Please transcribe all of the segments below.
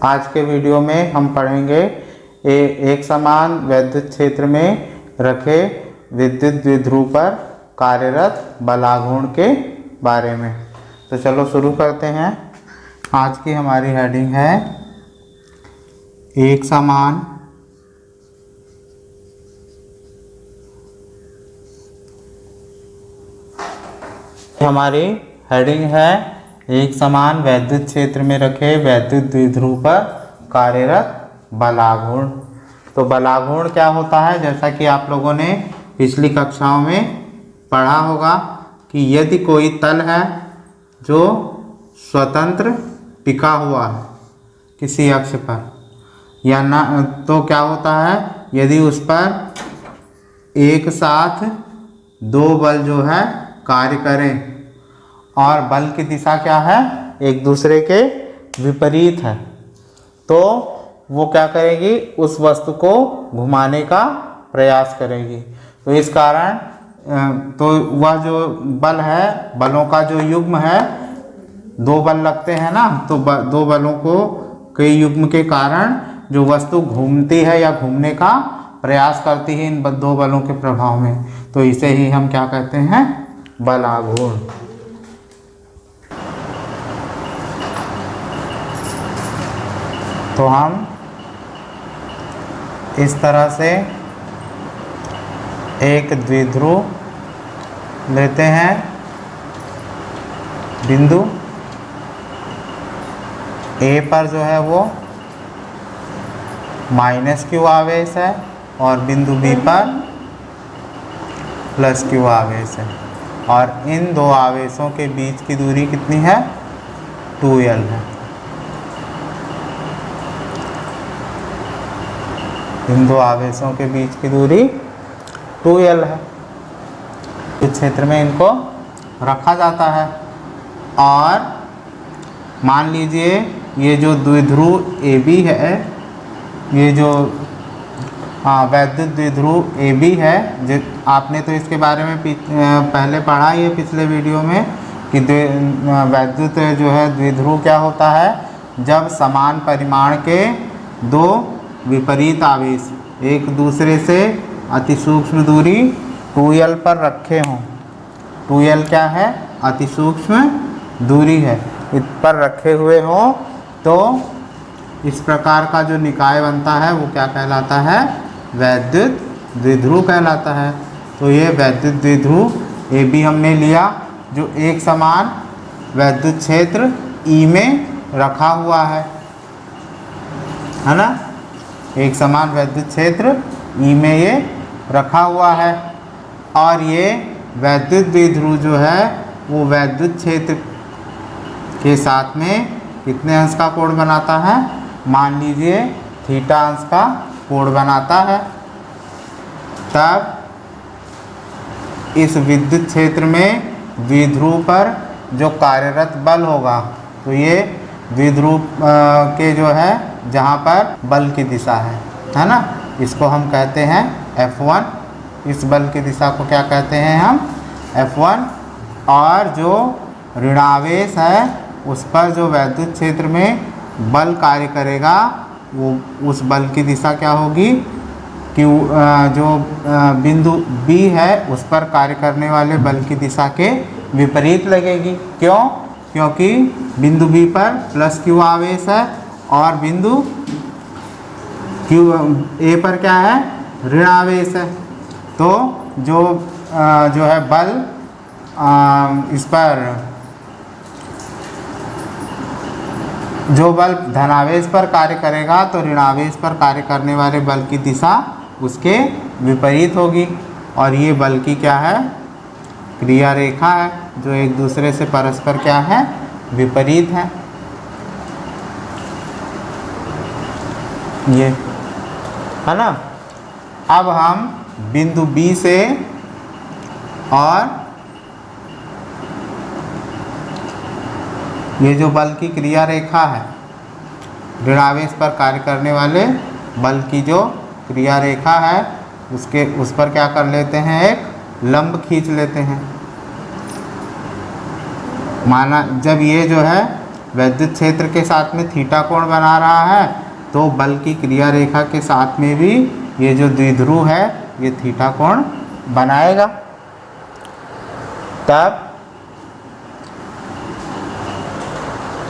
आज के वीडियो में हम पढ़ेंगे एक समान वैद्युत क्षेत्र में रखे विद्युत द्विध्रुव पर कार्यरत बलाघूर्ण के बारे में। तो चलो शुरू करते हैं। आज की हमारी हेडिंग है एक समान हमारी हेडिंग है एक समान वैद्युत क्षेत्र में रखे वैद्युत द्विध्रुव पर कार्यरत बलाघूर्ण। तो बलाघूर्ण क्या होता है, जैसा कि आप लोगों ने पिछली कक्षाओं में पढ़ा होगा कि यदि कोई तल है जो स्वतंत्र टिका हुआ है किसी अक्ष पर या ना, तो क्या होता है, यदि उस पर एक साथ दो बल जो है कार्य करें और बल की दिशा क्या है, एक दूसरे के विपरीत है, तो वो क्या करेगी, उस वस्तु को घुमाने का प्रयास करेगी। तो इस कारण तो वह जो बल है, बलों का जो युग्म है, दो बल लगते हैं ना, तो दो बलों को के युग्म के कारण जो वस्तु घूमती है या घूमने का प्रयास करती है इन दो बलों के प्रभाव में, तो इसे ही हम क्या कहते हैं, बलाघूर्ण। तो हम इस तरह से एक द्विध्रुव लेते हैं, बिंदु ए पर जो है वो -q आवेश है और बिंदु बी पर +q आवेश है, और इन दो आवेशों के बीच की दूरी कितनी है, 2l है। इन दो आवेशों के बीच की दूरी 2l है। इस क्षेत्र में इनको रखा जाता है और मान लीजिए ये जो द्विध्रुव AB है, ये जो वैद्युत द्विध्रुव AB है, जो आपने तो इसके बारे में पहले पढ़ा ही है पिछले वीडियो में कि वैद्युत जो है द्विध्रुव क्या होता है, जब समान परिमाण के दो विपरीत आवेश एक दूसरे से अतिसूक्ष्म दूरी 2l पर रखे हों। 2l क्या है, अतिसूक्ष्म दूरी है, इस पर रखे हुए हों, तो इस प्रकार का जो निकाय बनता है वो क्या कहलाता है, वैद्युत द्विध्रुव कहलाता है। तो ये वैद्युत द्विध्रुव AB हमने लिया जो एक समान वैद्युत क्षेत्र E में रखा हुआ है ना, एक समान वैद्युत क्षेत्र E में ये रखा हुआ है। और ये वैद्युत द्विध्रुव जो है वो वैद्युत क्षेत्र के साथ में कितने अंश का कोण बनाता है, मान लीजिए θ अंश का कोण बनाता है। तब इस विद्युत क्षेत्र में द्विध्रुव पर जो कार्यरत बल होगा, तो ये द्विध्रुव के जो है जहाँ पर बल की दिशा है ना, इसको हम कहते हैं F1। इस बल की दिशा को क्या कहते हैं हम, F1। और जो ऋणावेश है उस पर जो वैद्युत क्षेत्र में बल कार्य करेगा, वो उस बल की दिशा क्या होगी कि जो बिंदु B है उस पर कार्य करने वाले बल की दिशा के विपरीत लगेगी। क्यों, क्योंकि बिंदु B पर +q आवेश है और बिंदु A पर क्या है, ऋण आवेश है। तो जो है बल इस पर जो बल धनावेश पर कार्य करेगा, तो ऋणावेश पर कार्य करने वाले बल की दिशा उसके विपरीत होगी। और ये बल की क्या है, क्रिया रेखा है, जो एक दूसरे से परस्पर क्या है, विपरीत है। ये है ना। अब हम बिंदु B से और ये जो बल की क्रिया रेखा है, ऋणावेश पर कार्य करने वाले बल की जो क्रिया रेखा है, उस पर क्या कर लेते हैं, एक लंब खींच लेते हैं। माना जब ये जो है वैद्युत क्षेत्र के साथ में थीटा कोण बना रहा है, तो बल की क्रिया रेखा के साथ में भी ये जो द्विध्रुव है ये थीटा कोण बनाएगा। तब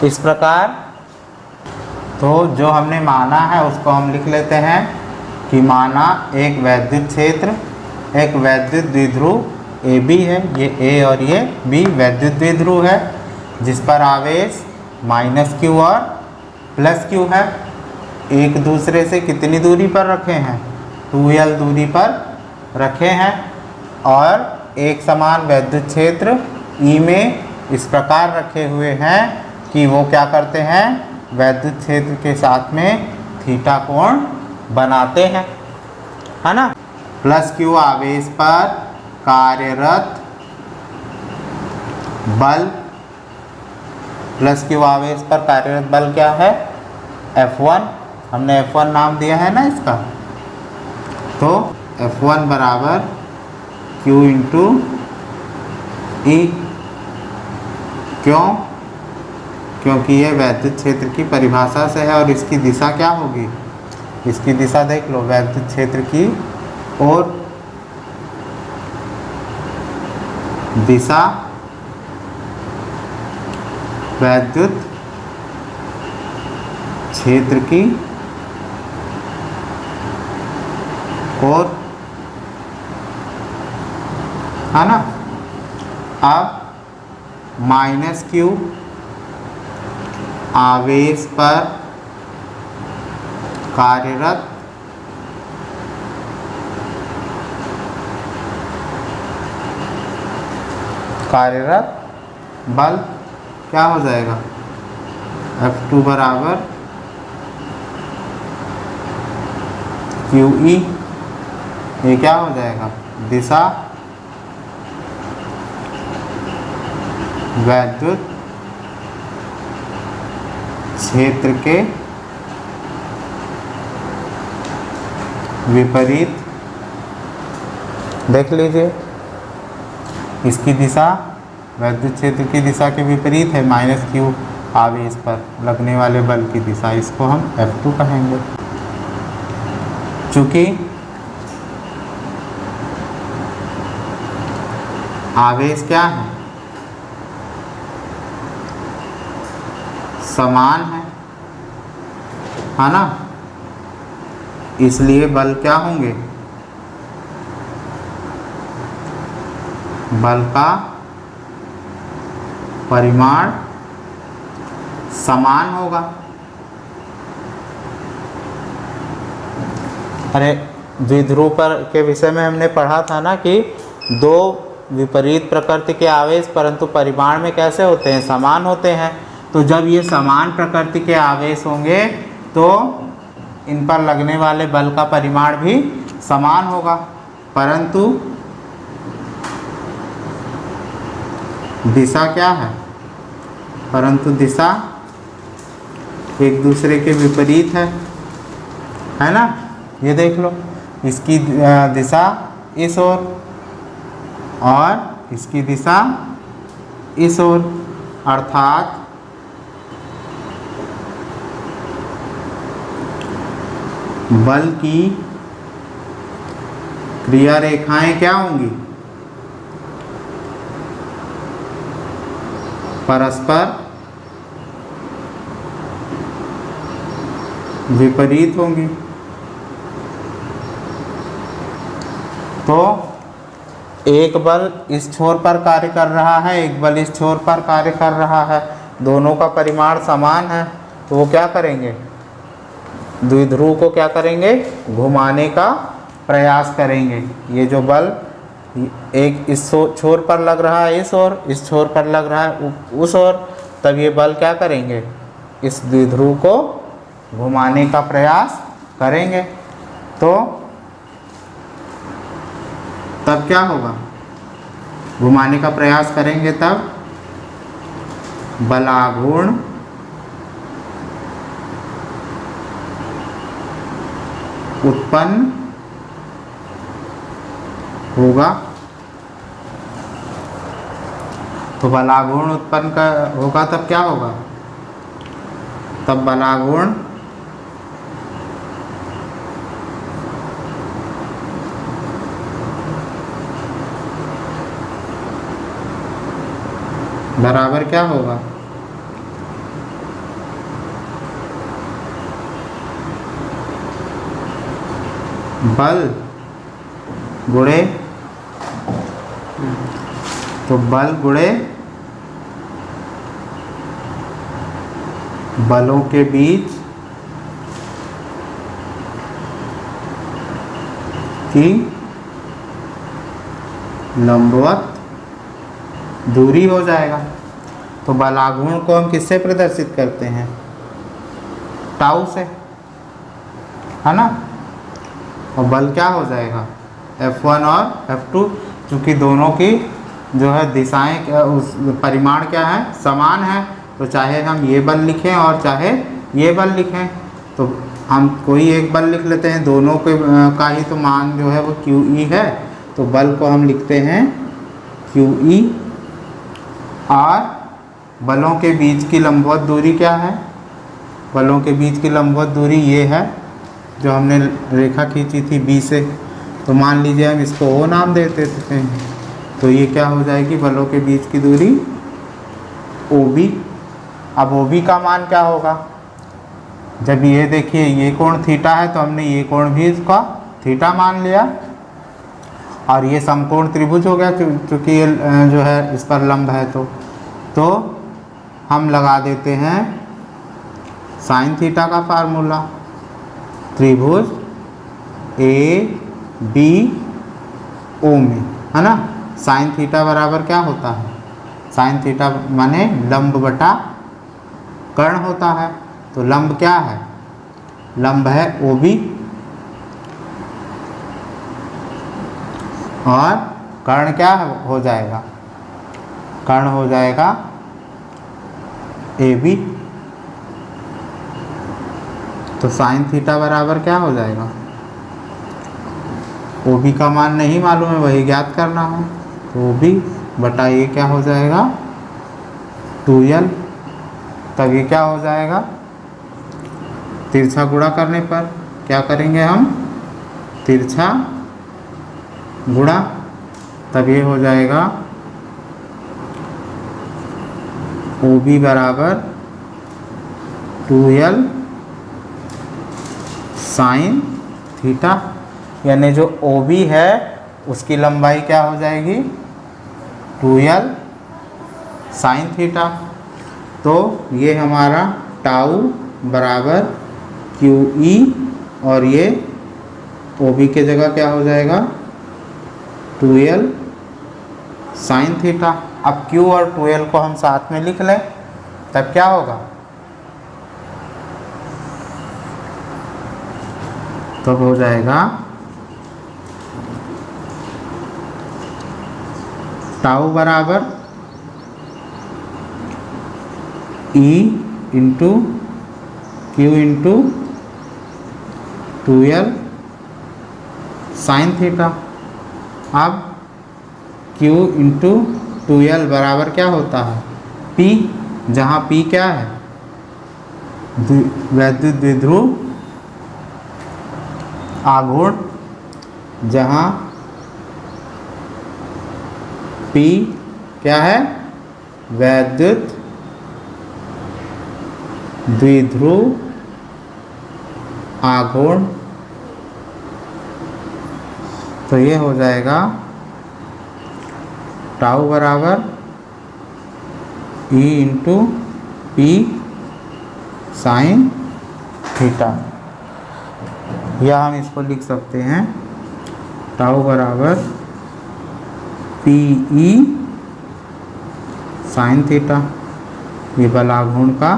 इस प्रकार तो जो हमने माना है उसको हम लिख लेते हैं कि माना एक वैद्युत क्षेत्र, एक वैद्युत द्विध्रुव ए बी है, ये ए और ये बी वैद्युत द्विध्रुव है, जिस पर आवेश -q और +q है। एक दूसरे से कितनी दूरी पर रखे हैं, 2l दूरी पर रखे हैं, और एक समान वैद्युत क्षेत्र E में इस प्रकार रखे हुए हैं कि वो क्या करते हैं, वैद्युत क्षेत्र के साथ में थीटा कोण बनाते हैं, है ना। +q आवेश पर कार्यरत बल, +q आवेश पर कार्यरत बल क्या है, F1, हमने F1 नाम दिया है ना इसका, तो F1 बराबर Q इंटू E। क्यों? क्योंकि ये वैद्युत क्षेत्र की परिभाषा से है, और इसकी दिशा क्या होगी, इसकी दिशा देख लो, वैद्युत क्षेत्र की ओर दिशा वैद्युत क्षेत्र की ओर, है ना। अब -q आवेश पर कार्यरत बल क्या हो जाएगा, F2 बराबर QE, ये क्या हो जाएगा, दिशा वैद्युत क्षेत्र के विपरीत। देख लीजिए, इसकी दिशा वैद्युत क्षेत्र की दिशा के विपरीत है, -q आवेश पर लगने वाले बल की दिशा, इसको हम F2 कहेंगे। चूँकि आवेश क्या है, समान है ना, इसलिए बल क्या होंगे, बल का परिमाण समान होगा। अरे द्विध्रुव पर के विषय में हमने पढ़ा था ना कि दो विपरीत प्रकृति के आवेश परंतु परिमाण में कैसे होते हैं, समान होते हैं। तो जब ये समान प्रकृति के आवेश होंगे तो इन पर लगने वाले बल का परिमाण भी समान होगा, परंतु दिशा क्या है, परंतु दिशा एक दूसरे के विपरीत है ना। ये देख लो, इसकी दिशा इस ओर और इसकी दिशा इस ओर, अर्थात बल की क्रिया रेखाएं क्या होंगी, परस्पर विपरीत होंगी। तो एक बल इस छोर पर कार्य कर रहा है, एक बल इस छोर पर कार्य कर रहा है, दोनों का परिमाण समान है, तो वो क्या करेंगे, द्विध्रुव को क्या करेंगे, घुमाने का प्रयास करेंगे। ये जो बल एक इस छोर पर लग रहा है इस ओर, इस छोर पर लग रहा है उस ओर, तब ये बल क्या करेंगे, इस द्विध्रुव को घुमाने का प्रयास करेंगे। तो तब क्या होगा, घुमाने का प्रयास करेंगे तब बलाघूर्ण उत्पन्न होगा। तो बलाघूर्ण उत्पन्न का होगा तब क्या होगा, तब बलागुण बराबर क्या होगा, बल गुणे, तो बल गुणे बलों के बीच की लंबवत दूरी हो जाएगा। तो बलागुण को हम किससे प्रदर्शित करते हैं, टाउ से, है ना। और बल क्या हो जाएगा, F1 और F2, क्योंकि दोनों की जो है दिशाएं क्या, उस परिमाण क्या है, समान है। तो चाहे हम ये बल लिखें और चाहे ये बल लिखें, तो हम कोई एक बल लिख लेते हैं, दोनों के का ही तो मान जो है वो QE है। तो बल को हम लिखते हैं QE, और बलों के बीच की लंबवत दूरी क्या है, बलों के बीच की लंबवत दूरी ये है जो हमने रेखा खींची थी B से। तो मान लीजिए हम इसको O नाम दे देते हैं, तो ये क्या हो जाएगी, बलों के बीच की दूरी OB। अब OB का मान क्या होगा, जब ये देखिए ये कोण थीटा है तो हमने ये कोण भी इसका थीटा मान लिया, और ये समकोण त्रिभुज हो गया क्योंकि ये जो है इस पर लंब है। तो हम लगा देते हैं साइन थीटा का फार्मूला, त्रिभुज ABO में, है ना। साइन थीटा बराबर क्या होता है, साइन थीटा माने लंब बटा कर्ण होता है। तो लंब क्या है, लंब है OB, और कर्ण क्या हो जाएगा, कर्ण हो जाएगा AB। तो साइन थीटा बराबर क्या हो जाएगा, OB का मान नहीं मालूम है, वही ज्ञात करना है। तो OB बटा ये क्या हो जाएगा 2L। तब ये क्या हो जाएगा, तिरछा गुणा करने पर क्या करेंगे हम, तिरछा गुणा, तब ये हो जाएगा OB बराबर 2L साइन थीटा, यानी जो OB है उसकी लंबाई क्या हो जाएगी 2L साइन थीटा। तो ये हमारा टाउ बराबर QE, और ये OB के जगह क्या हो जाएगा 2L साइन थीटा। अब Q और 2L को हम साथ में लिख लें, तब क्या होगा, तब हो जाएगा टाउ बराबर E into Q into 2L sine theta. अब Q इंटू 2L बराबर क्या होता है P, जहाँ P क्या है वैद्युत द्विध्रुव आघूर्ण, जहाँ P क्या है वैद्युत द्विध्रुव आघूर्ण। तो ये हो जाएगा टाउ बराबर E into P sine theta, या हम इसको लिख सकते हैं टाउ बराबर PE साइन थीटा। ये बलाघूर्ण का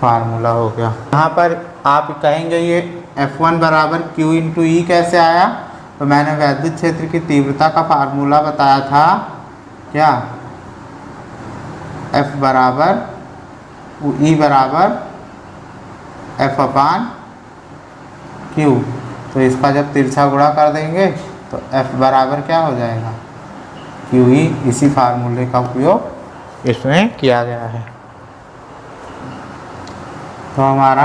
फार्मूला हो गया। यहाँ पर आप कहेंगे ये F1 बराबर Q इंटू E कैसे आया, तो मैंने वैद्युत क्षेत्र की तीव्रता का फार्मूला बताया था, क्या F बराबर E बराबर F अपान Q। तो इसका जब तिरछा गुणा कर देंगे तो F बराबर क्या हो जाएगा QE। इसी फार्मूले का उपयोग इसमें किया गया है। तो हमारा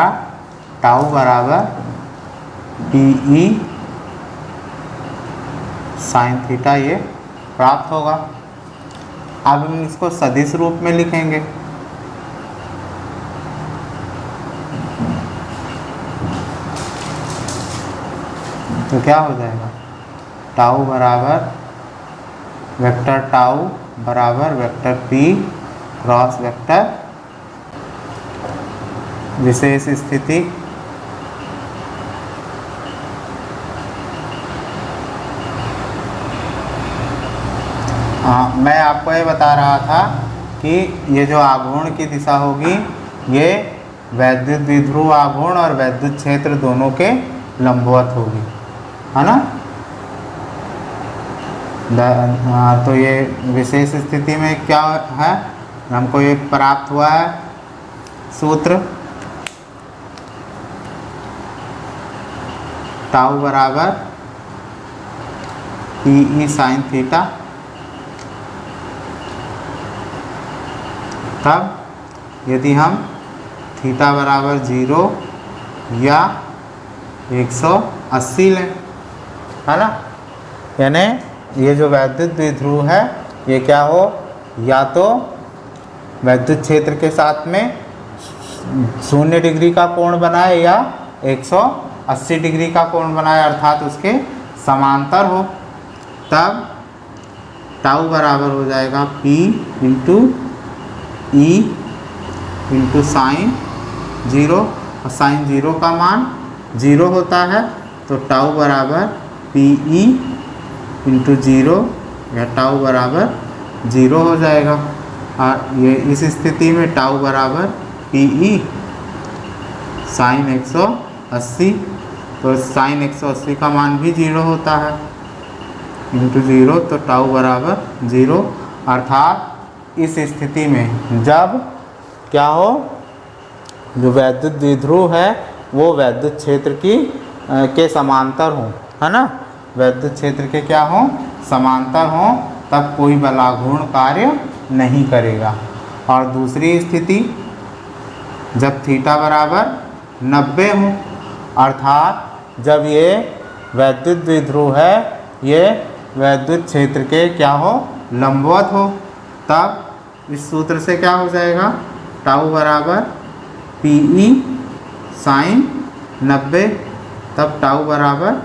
टाउ बराबर PE साइन थीटा ये प्राप्त होगा। अब हम इसको सदिश रूप में लिखेंगे। तो क्या हो जाएगा, टाउ बराबर वेक्टर टाउ बराबर वेक्टर P क्रॉस वेक्टर विशेष स्थिति मैं आपको ये बता रहा था कि ये जो आघूर्ण की दिशा होगी ये वैद्युत द्विध्रुव आघूर्ण और वैद्युत क्षेत्र दोनों के लंबवत होगी, है ना। तो ये विशेष स्थिति में क्या है, हमको ये प्राप्त हुआ है सूत्र, टाउ बराबर PE साइन थीटा। तब यदि हम थीटा बराबर 0 या 180 लें, है ना, यानी ये जो वैद्युत द्विध्रुव है ये क्या हो, या तो वैद्युत क्षेत्र के साथ में 0 डिग्री का कोण बनाए या 180 डिग्री का कोण बनाए, अर्थात उसके समांतर हो। तब टाउ बराबर हो जाएगा P into E into sine 0, और साइन 0 का मान 0 होता है, तो टाउ बराबर PE इंटू 0 या टाउ बराबर 0 हो जाएगा। और ये इस स्थिति में टाउ बराबर PE साइन 180, तो साइन 180 का मान भी 0 होता है, इंटू 0, तो टाउ बराबर 0। अर्थात इस स्थिति में जब क्या हो, जो वैद्युत द्विध्रुव है वो वैद्युत क्षेत्र के समांतर हो, है ना, वैद्युत क्षेत्र के क्या हो, समांतर हो, तब कोई बलाघूर्ण कार्य नहीं करेगा। और दूसरी स्थिति जब थीटा बराबर 90 हो, अर्थात जब ये वैद्युत द्विध्रुव है ये वैद्युत क्षेत्र के क्या हो, लंबवत हो, तब इस सूत्र से क्या हो जाएगा, टाउ बराबर PE साइन 90, तब टाउ बराबर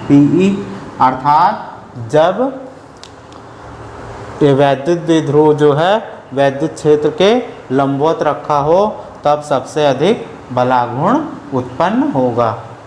PE, अर्थात जब ये वैद्युत द्विध्रुव जो है वैद्युत क्षेत्र के लंबवत रखा हो तब सबसे अधिक बलाघूर्ण उत्पन्न होगा।